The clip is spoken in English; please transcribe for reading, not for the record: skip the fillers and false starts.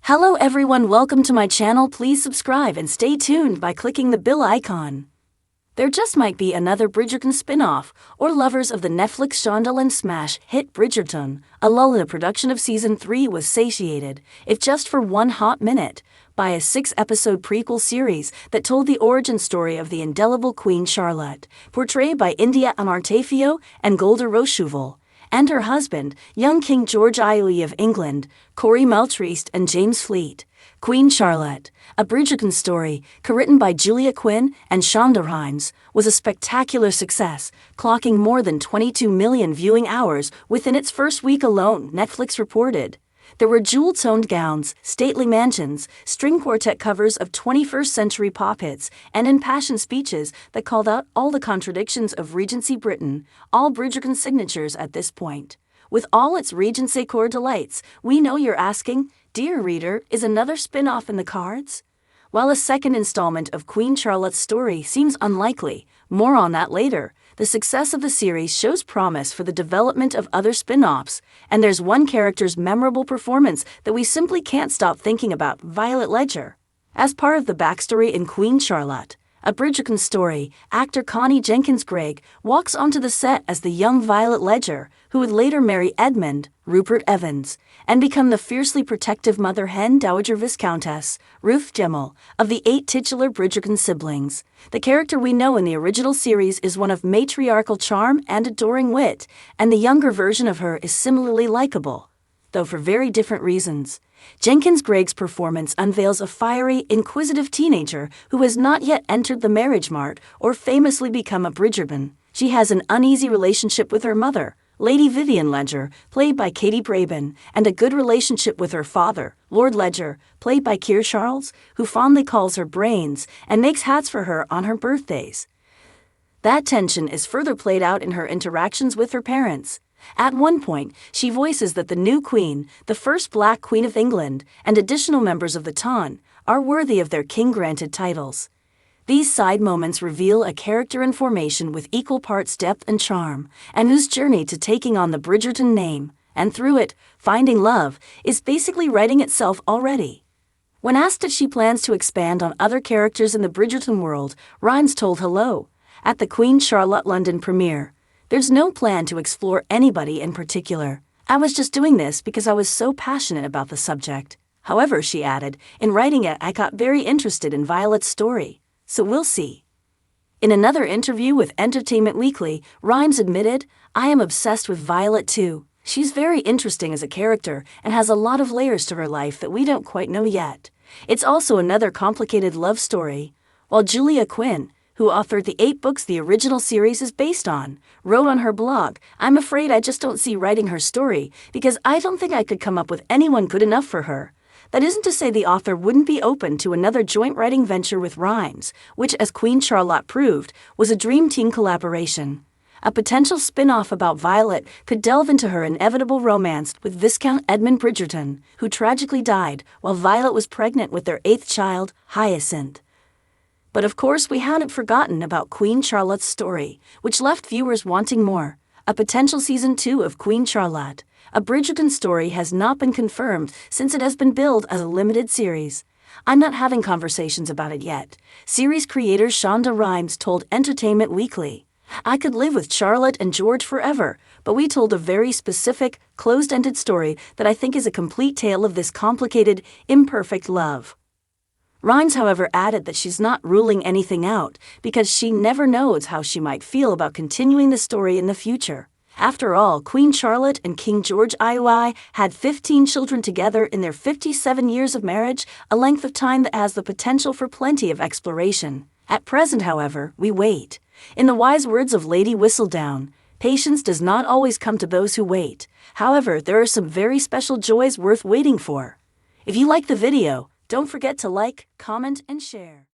Hello everyone, welcome to my channel. Please subscribe and stay tuned by clicking the bell icon. There just might be another Bridgerton spin-off, or lovers of the Netflix Shondaland smash hit Bridgerton, a lull in the production of Season 3 was satiated, if just for one hot minute, by a 6-episode prequel series that told the origin story of the indelible Queen Charlotte, portrayed by India Amarteyfio and Golda Rochouval, and her husband, young King George III of England, Corey Maltreist and James Fleet. Queen Charlotte, a Bridgerton story, co-written by Julia Quinn and Shonda Rhimes, was a spectacular success, clocking more than 22 million viewing hours within its first week alone, Netflix reported. There were jewel-toned gowns, stately mansions, string quartet covers of 21st-century pop hits, and impassioned speeches that called out all the contradictions of Regency Britain, all Bridgerton signatures at this point. With all its Regency core delights, we know you're asking, dear reader, is another spin-off in the cards? While a second installment of Queen Charlotte's story seems unlikely, more on that later, the success of the series shows promise for the development of other spin-offs, and there's one character's memorable performance that we simply can't stop thinking about: Violet Ledger. As part of the backstory in Queen Charlotte, a Bridgerton story, actor Connie Jenkins-Greig walks onto the set as the young Violet Ledger, who would later marry Edmund, Rupert Evans, and become the fiercely protective mother hen Dowager Viscountess, Ruth Gemmell, of the 8 titular Bridgerton siblings. The character we know in the original series is one of matriarchal charm and adoring wit, and the younger version of her is similarly likable, though for very different reasons. Jenkins-Greig's performance unveils a fiery, inquisitive teenager who has not yet entered the marriage mart or famously become a Bridgerton. She has an uneasy relationship with her mother, Lady Vivian Ledger, played by Katie Braben, and a good relationship with her father, Lord Ledger, played by Keir Charles, who fondly calls her Brains and makes hats for her on her birthdays. That tension is further played out in her interactions with her parents. At one point, she voices that the new queen, the first Black Queen of England, and additional members of the Ton, are worthy of their king-granted titles. These side moments reveal a character in formation with equal parts depth and charm, and whose journey to taking on the Bridgerton name, and through it, finding love, is basically writing itself already. When asked if she plans to expand on other characters in the Bridgerton world, Rhimes told Hello! At the Queen Charlotte London premiere, "There's no plan to explore anybody in particular. I was just doing this because I was so passionate about the subject. However," she added, "in writing it I got very interested in Violet's story. So we'll see." In another interview with Entertainment Weekly, Rhimes admitted, "I am obsessed with Violet too. She's very interesting as a character and has a lot of layers to her life that we don't quite know yet. It's also another complicated love story." While Julia Quinn, who authored the 8 books the original series is based on, wrote on her blog, "I'm afraid I just don't see writing her story because I don't think I could come up with anyone good enough for her." That isn't to say the author wouldn't be open to another joint writing venture with Rhimes, which, as Queen Charlotte proved, was a dream team collaboration. A potential spin-off about Violet could delve into her inevitable romance with Viscount Edmund Bridgerton, who tragically died while Violet was pregnant with their 8th child, Hyacinth. But of course we hadn't forgotten about Queen Charlotte's story, which left viewers wanting more. A potential Season 2 of Queen Charlotte, a Bridgerton story, has not been confirmed since it has been billed as a limited series. "I'm not having conversations about it yet," series creator Shonda Rhimes told Entertainment Weekly. "I could live with Charlotte and George forever, but we told a very specific, closed-ended story that I think is a complete tale of this complicated, imperfect love." Rhimes, however, added that she's not ruling anything out because she never knows how she might feel about continuing the story in the future. After all, Queen Charlotte and King George III had 15 children together in their 57 years of marriage, a length of time that has the potential for plenty of exploration. At present, however, we wait. In the wise words of Lady Whistledown, patience does not always come to those who wait. However, there are some very special joys worth waiting for. If you like the video, don't forget to like, comment, and share.